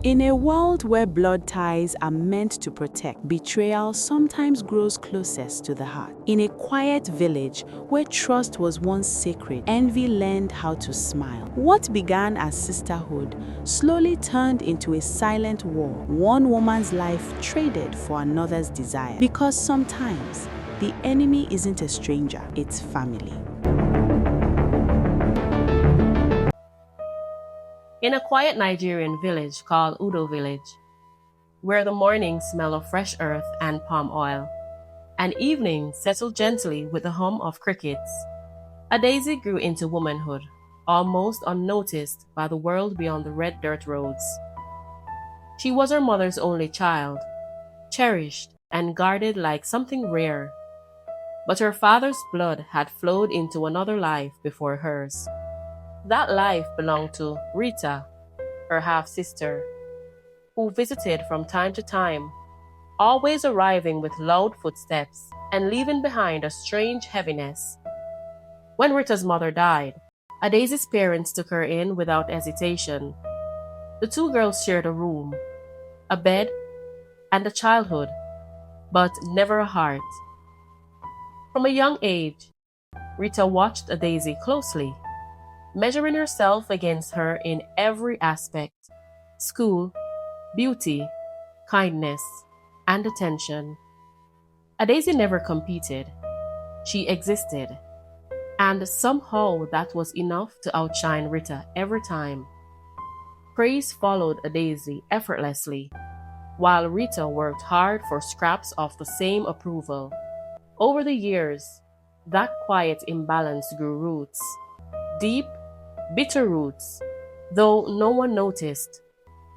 In a world where blood ties are meant to protect, betrayal sometimes grows closest to the heart. In a quiet village where trust was once sacred, envy learned how to smile. What began as sisterhood slowly turned into a silent war, one woman's life traded for another's desire. Because sometimes the enemy isn't a stranger, it's family. In a quiet Nigerian village called Udo Village, where the mornings smell of fresh earth and palm oil, and evenings settle gently with the hum of crickets, a daisy grew into womanhood, almost unnoticed by the world beyond the red dirt roads. She was her mother's only child, cherished and guarded like something rare, but her father's blood had flowed into another life before hers. That life belonged to Rita, her half sister, who visited from time to time, always arriving with loud footsteps and leaving behind a strange heaviness. When Rita's mother died, Adaisy's parents took her in without hesitation. The two girls shared a room, a bed, and a childhood, but never a heart. From a young age, Rita watched Adaisy closely, measuring herself against her in every aspect: school, beauty, kindness, and attention. Adaisy never competed. She existed, and somehow that was enough to outshine Rita every time. Praise followed Adaisy effortlessly, while Rita worked hard for scraps of the same approval. Over the years, that quiet imbalance grew roots, deep, bitter roots, though no one noticed.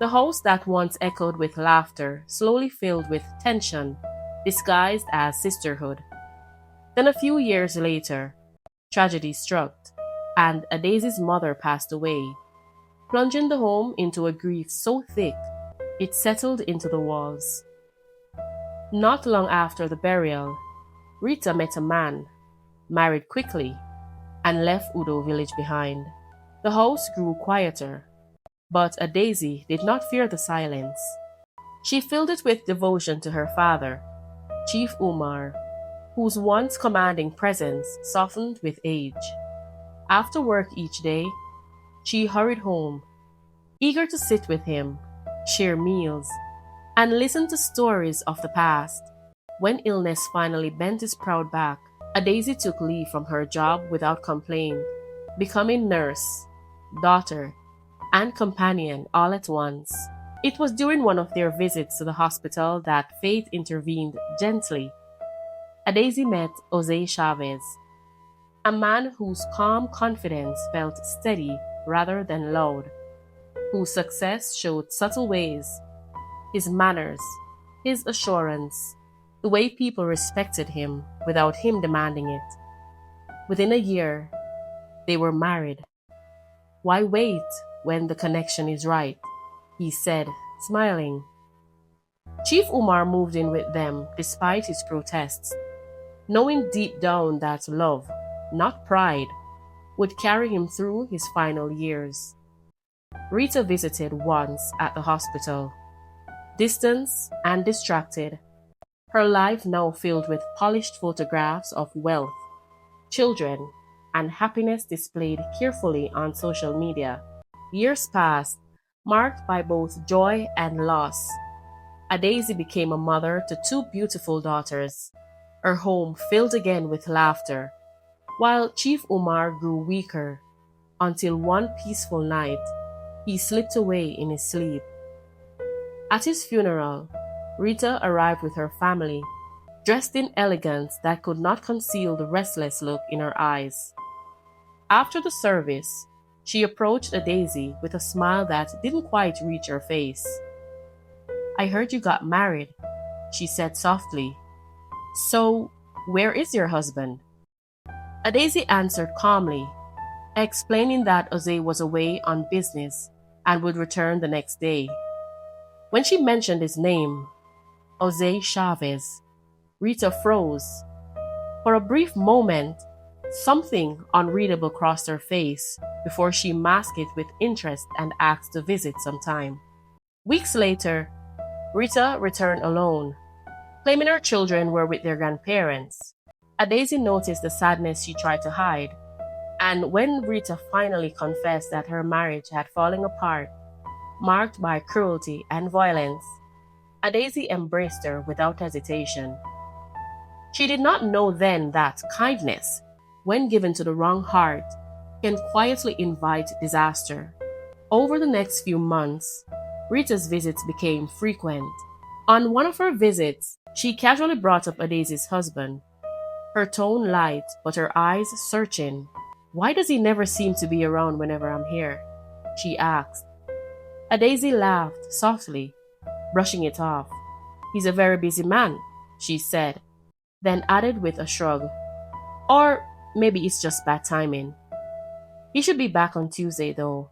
The house that once echoed with laughter slowly filled with tension, disguised as sisterhood. Then a few years later, tragedy struck, and Adaisy's mother passed away, plunging the home into a grief so thick it settled into the walls. Not long after the burial, Rita met a man, married quickly, and left Udo village behind. The house grew quieter, but Adaisy did not fear the silence. She filled it with devotion to her father, Chief Umar, whose once commanding presence softened with age. After work each day, she hurried home, eager to sit with him, share meals, and listen to stories of the past. When illness finally bent his proud back, Adaisy took leave from her job without complaint, becoming nurse, daughter, and companion all at once. It was during one of their visits to the hospital that fate intervened gently. Adaisy met Jose Chavez, a man whose calm confidence felt steady rather than loud, whose success showed subtle ways: his manners, his assurance, the way people respected him without him demanding it. Within a year, they were married. Why wait when the connection is right? He said, smiling. Chief Umar moved in with them despite his protests, knowing deep down that love, not pride, would carry him through his final years. Rita visited once at the hospital, distant and distracted, her life now filled with polished photographs of wealth, children, and happiness displayed carefully on social media. Years passed, marked by both joy and loss. Adaisy became a mother to two beautiful daughters, her home filled again with laughter, while Chief Umar grew weaker, until one peaceful night, he slipped away in his sleep. At his funeral, Rita arrived with her family, dressed in elegance that could not conceal the restless look in her eyes. After the service, she approached Adaisy with a smile that didn't quite reach her face. "I heard you got married," she said softly. "So, where is your husband?" Adaisy answered calmly, explaining that Jose was away on business and would return the next day. When she mentioned his name, Jose Chavez, Rita froze. For a brief moment, something unreadable crossed her face before she masked it with interest and asked to visit sometime. Weeks later, Rita returned alone, claiming her children were with their grandparents. Daisy noticed the sadness she tried to hide, and when Rita finally confessed that her marriage had fallen apart, marked by cruelty and violence, Daisy embraced her without hesitation. She did not know then that kindness, when given to the wrong heart, can quietly invite disaster. Over the next few months, Rita's visits became frequent. On one of her visits, she casually brought up Daisy's husband, her tone light but her eyes searching. "Why does he never seem to be around whenever I'm here?" she asked. Daisy laughed softly, brushing it off. "He's a very busy man," she said, then added with a shrug. "Or maybe it's just bad timing. He should be back on Tuesday, though."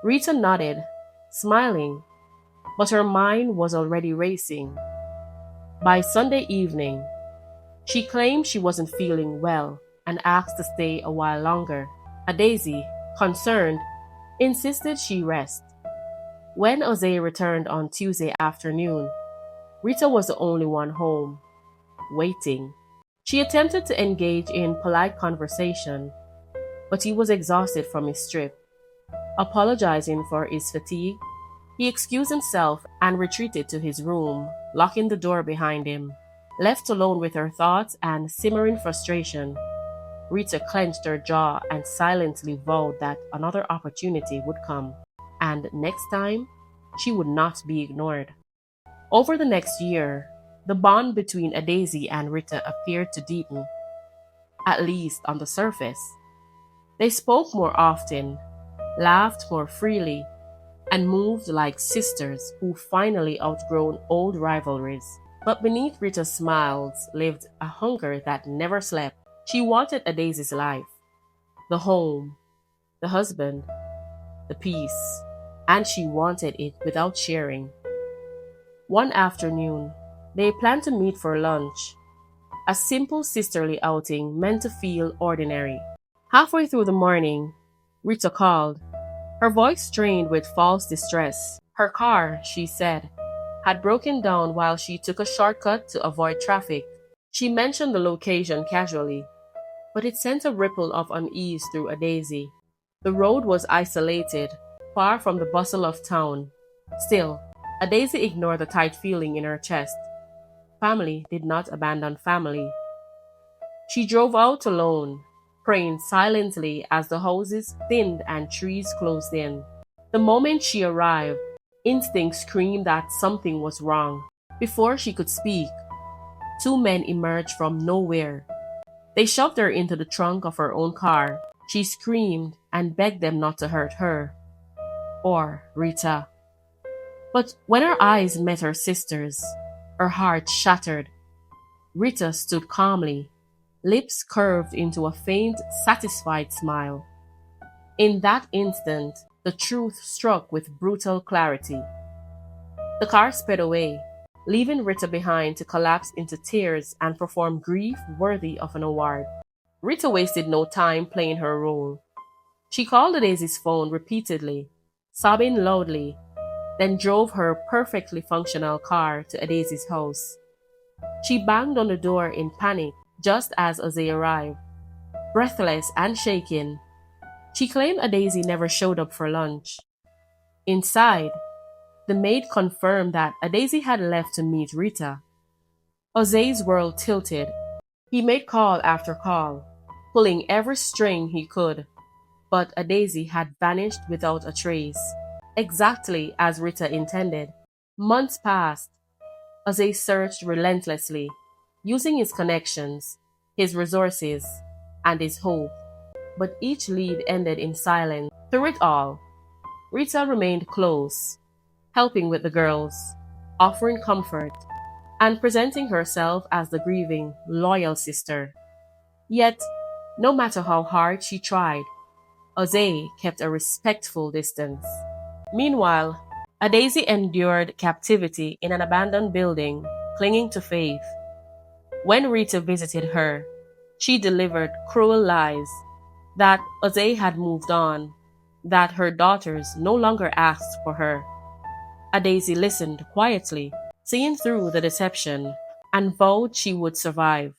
Rita nodded, smiling, but her mind was already racing. By Sunday evening, she claimed she wasn't feeling well and asked to stay a while longer. Daisy, concerned, insisted she rest. When Jose returned on Tuesday afternoon, Rita was the only one home, waiting. She attempted to engage in polite conversation, but he was exhausted from his trip. Apologizing for his fatigue, he excused himself and retreated to his room, locking the door behind him. Left alone with her thoughts and simmering frustration, Rita clenched her jaw and silently vowed that another opportunity would come, and next time, she would not be ignored. Over the next year, the bond between Daisy and Rita appeared to deepen, at least on the surface. They spoke more often, laughed more freely, and moved like sisters who finally outgrown old rivalries. But beneath Rita's smiles lived a hunger that never slept. She wanted Daisy's life, the home, the husband, the peace, and she wanted it without sharing. One afternoon, they planned to meet for lunch, a simple sisterly outing meant to feel ordinary. Halfway through the morning, Rita called, her voice strained with false distress. Her car, she said, had broken down while she took a shortcut to avoid traffic. She mentioned the location casually, but it sent a ripple of unease through Daisy. The road was isolated, far from the bustle of town. Still, Daisy ignored the tight feeling in her chest. Family did not abandon family. She drove out alone, praying silently as the houses thinned and trees closed in. The moment she arrived, instinct screamed that something was wrong. Before she could speak, two men emerged from nowhere. They shoved her into the trunk of her own car. She screamed and begged them not to hurt her or Rita. But when her eyes met her sister's, her heart shattered. Rita stood calmly, lips curved into a faint, satisfied smile. In that instant, the truth struck with brutal clarity. The car sped away, leaving Rita behind to collapse into tears and perform grief worthy of an award. Rita wasted no time playing her role. She called Daisy's phone repeatedly, sobbing loudly, then drove her perfectly functional car to Daisy's house. She banged on the door in panic just as Jose arrived. Breathless and shaken, she claimed Daisy never showed up for lunch. Inside, the maid confirmed that Daisy had left to meet Rita. Jose's world tilted. He made call after call, pulling every string he could, but Daisy had vanished without a trace, exactly as Rita intended. Months passed. Jose searched relentlessly, using his connections, his resources, and his hope, but each lead ended in silence. Through it all, Rita remained close, helping with the girls, offering comfort, and presenting herself as the grieving, loyal sister. Yet, no matter how hard she tried, Jose kept a respectful distance. Meanwhile, Daisy endured captivity in an abandoned building, clinging to faith. When Rita visited her, she delivered cruel lies that Jose had moved on, that her daughters no longer asked for her. Daisy listened quietly, seeing through the deception, and vowed she would survive.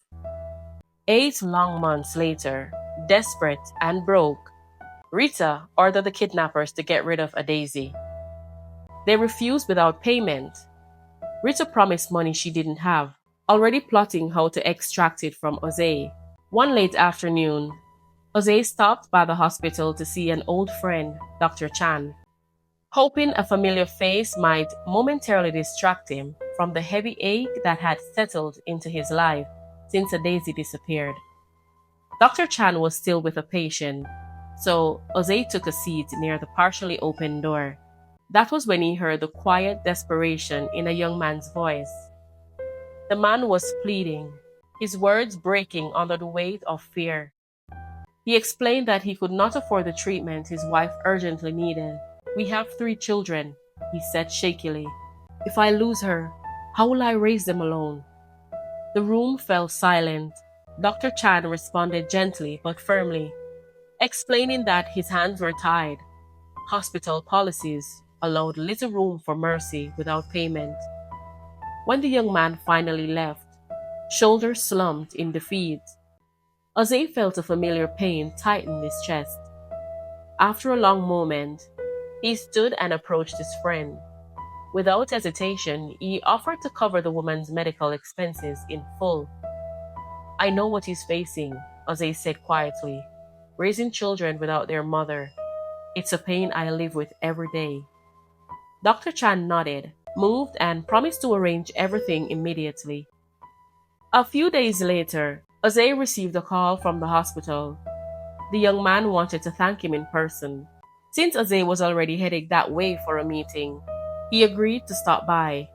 8 long months later, desperate and broke, Rita ordered the kidnappers to get rid of Daisy. They refused without payment. Rita promised money she didn't have, already plotting how to extract it from Jose. One late afternoon, Jose stopped by the hospital to see an old friend, Dr. Chan, hoping a familiar face might momentarily distract him from the heavy ache that had settled into his life since Daisy disappeared. Dr. Chan was still with a patient, so Jose took a seat near the partially open door. That was when he heard the quiet desperation in a young man's voice. The man was pleading, his words breaking under the weight of fear. He explained that he could not afford the treatment his wife urgently needed. "We have 3 children," he said shakily. "If I lose her, how will I raise them alone?" The room fell silent. Dr. Chan responded gently but firmly, explaining that his hands were tied. Hospital policies allowed little room for mercy without payment. When the young man finally left, shoulders slumped in defeat, Jose felt a familiar pain tighten his chest. After a long moment, he stood and approached his friend. Without hesitation, he offered to cover the woman's medical expenses in full. "I know what he's facing," Jose said quietly. "Raising children without their mother. It's a pain I live with every day." Dr. Chan nodded, moved, and promised to arrange everything immediately. A few days later, Jose received a call from the hospital. The young man wanted to thank him in person. Since Jose was already heading that way for a meeting, he agreed to stop by.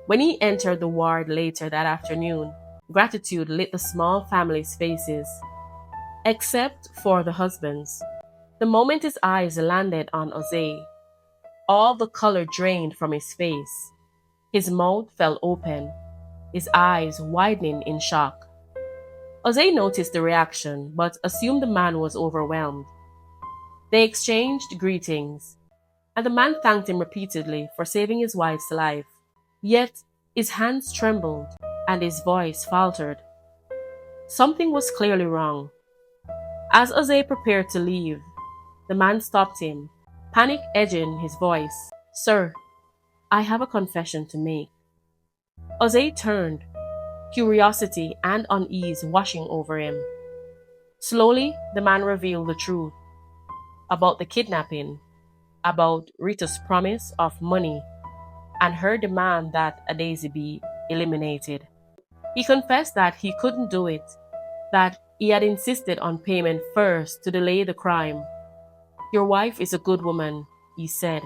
When he entered the ward later that afternoon, gratitude lit the small family's faces, except for the husband's. The moment his eyes landed on Jose, all the color drained from his face. His mouth fell open, his eyes widening in shock. Jose noticed the reaction, but assumed the man was overwhelmed. They exchanged greetings, and the man thanked him repeatedly for saving his wife's life. Yet his hands trembled and his voice faltered. Something was clearly wrong. As Jose prepared to leave, the man stopped him, panic edging his voice. "Sir, I have a confession to make." Jose turned, curiosity and unease washing over him. Slowly, the man revealed the truth about the kidnapping, about Rita's promise of money, and her demand that Daisy be eliminated. He confessed that he couldn't do it, that he had insisted on payment first to delay the crime. "Your wife is a good woman," he said,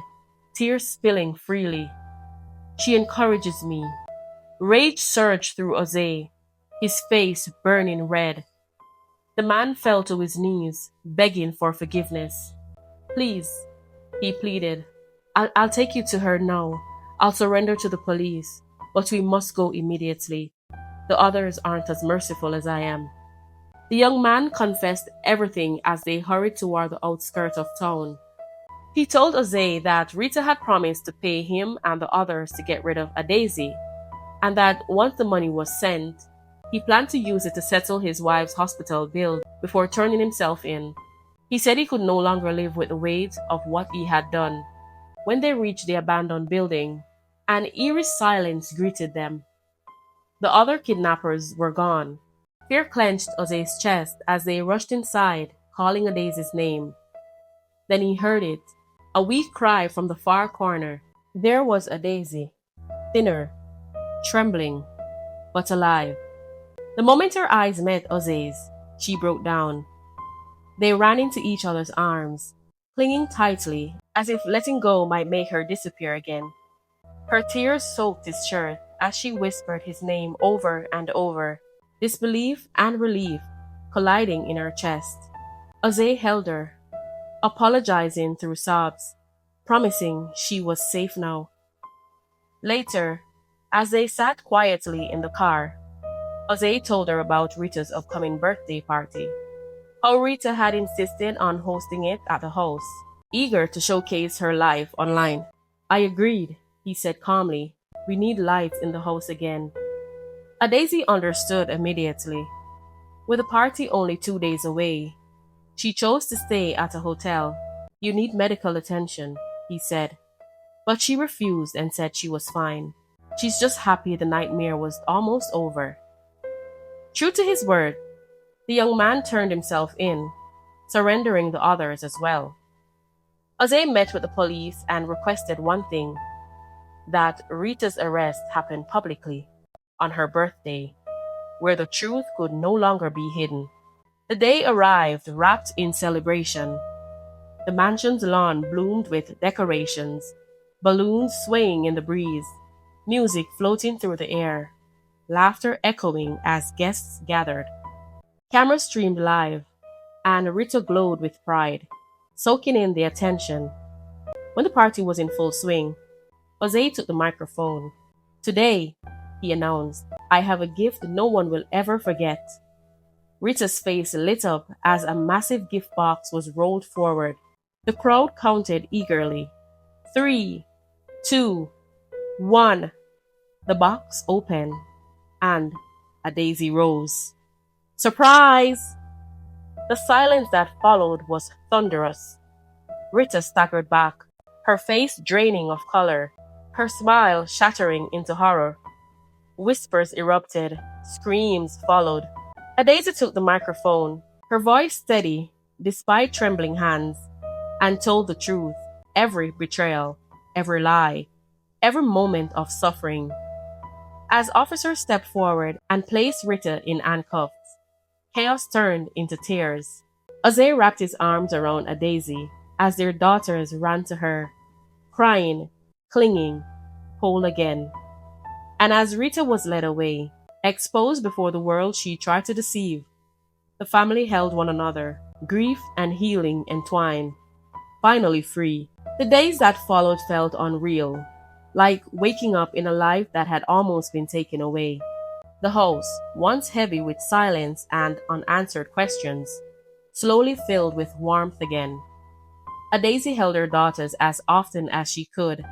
tears spilling freely. "She encourages me." Rage surged through Jose, his face burning red. The man fell to his knees, begging for forgiveness. "Please," he pleaded, I'll take you to her now. I'll surrender to the police, but we must go immediately. The others aren't as merciful as I am." The young man confessed everything as they hurried toward the outskirts of town. He told Jose that Rita had promised to pay him and the others to get rid of Daisy, and that once the money was sent, he planned to use it to settle his wife's hospital bill before turning himself in. He said he could no longer live with the weight of what he had done. When they reached the abandoned building, an eerie silence greeted them. The other kidnappers were gone. Fear clenched Jose's chest as they rushed inside, calling Daisy's name. Then he heard it, a weak cry from the far corner. There was Daisy, thinner, trembling, but alive. The moment her eyes met Jose's, she broke down. They ran into each other's arms, clinging tightly, as if letting go might make her disappear again. Her tears soaked his shirt as she whispered his name over and over, disbelief and relief colliding in her chest. Jose held her, apologizing through sobs, promising she was safe now. Later, as they sat quietly in the car, Jose told her about Rita's upcoming birthday party, how Rita had insisted on hosting it at the house, eager to showcase her life online. "I agreed," he said calmly. We need lights in the house again. Daisy understood immediately. With the party only 2 days away, she chose to stay at a hotel. You need medical attention, he said. But she refused and said she was fine. She's just happy the nightmare was almost over. True to his word, the young man turned himself in, surrendering the others as well. Jose met with the police and requested one thing, that Rita's arrest happened publicly, on her birthday, where the truth could no longer be hidden. The day arrived wrapped in celebration. The mansion's lawn bloomed with decorations, balloons swaying in the breeze, music floating through the air, laughter echoing as guests gathered. Cameras streamed live, and Rita glowed with pride, soaking in the attention. When the party was in full swing, Jose took the microphone. Today, he announced, I have a gift no one will ever forget. Rita's face lit up as a massive gift box was rolled forward. The crowd counted eagerly. 3, 2, 1. The box opened, and a daisy rose. Surprise! The silence that followed was thunderous. Rita staggered back, her face draining of color, her smile shattering into horror. Whispers erupted, screams followed. Daisy took the microphone, her voice steady despite trembling hands, and told the truth, every betrayal, every lie, every moment of suffering. As officers stepped forward and placed Rita in handcuffs, chaos turned into tears. Jose wrapped his arms around Daisy as their daughters ran to her, crying, clinging, whole again. And as Rita was led away, exposed before the world she tried to deceive, the family held one another, grief and healing entwined, finally free. The days that followed felt unreal, like waking up in a life that had almost been taken away. The house, once heavy with silence and unanswered questions, slowly filled with warmth again. Daisy held her daughters as often as she could,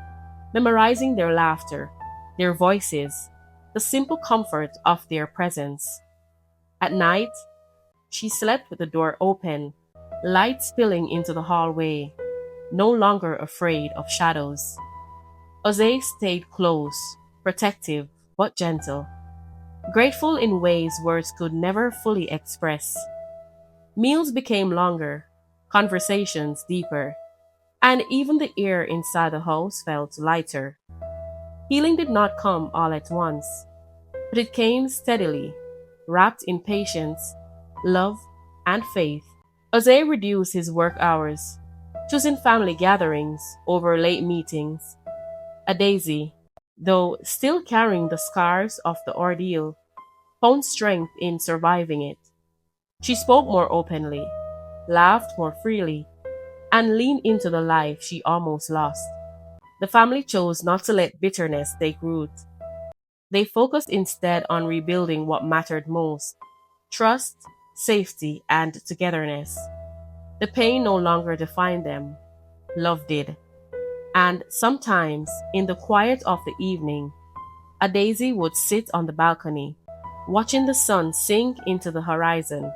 memorizing their laughter, their voices, the simple comfort of their presence. At night, she slept with the door open, light spilling into the hallway, no longer afraid of shadows. Jose stayed close, protective, but gentle, grateful in ways words could never fully express. Meals became longer, conversations deeper, and even the air inside the house felt lighter. Healing did not come all at once, but it came steadily, wrapped in patience, love, and faith. Jose reduced his work hours, choosing family gatherings over late meetings. Daisy, though still carrying the scars of the ordeal, found strength in surviving it. She spoke more openly, laughed more freely, and leaned into the life she almost lost. The family chose not to let bitterness take root. They focused instead on rebuilding what mattered most: trust, safety, and togetherness. The pain no longer defined them. Love did. And sometimes, in the quiet of the evening, Daisy would sit on the balcony, watching the sun sink into the horizon,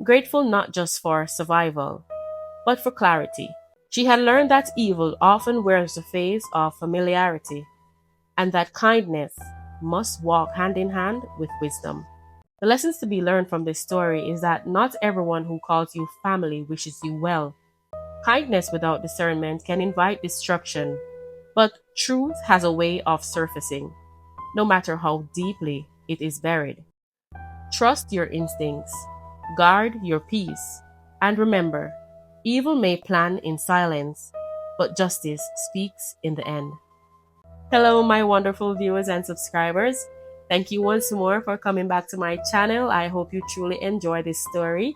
grateful not just for survival, but for clarity. She had learned that evil often wears the face of familiarity, and that kindness must walk hand in hand with wisdom. The lessons to be learned from this story is that not everyone who calls you family wishes you well. Kindness without discernment can invite destruction, but truth has a way of surfacing, no matter how deeply it is buried. Trust your instincts, guard your peace, and remember, evil may plan in silence, but justice speaks in the end. Hello, my wonderful viewers and subscribers. Thank you once more for coming back to my channel. I hope you truly enjoy this story.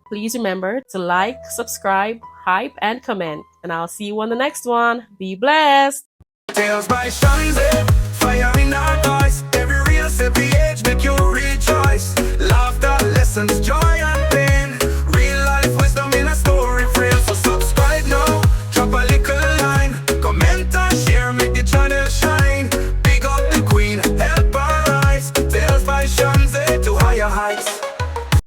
Please remember to like, subscribe, hype, and comment. And I'll see you on the next one. Be blessed! Tales by Shanze, fire in our eyes. Every real every age make you rejoice. Laughter, lessons, joy and pain. Real life wisdom in a story frame. So subscribe now, drop a little line, comment and share, make the channel shine. heights.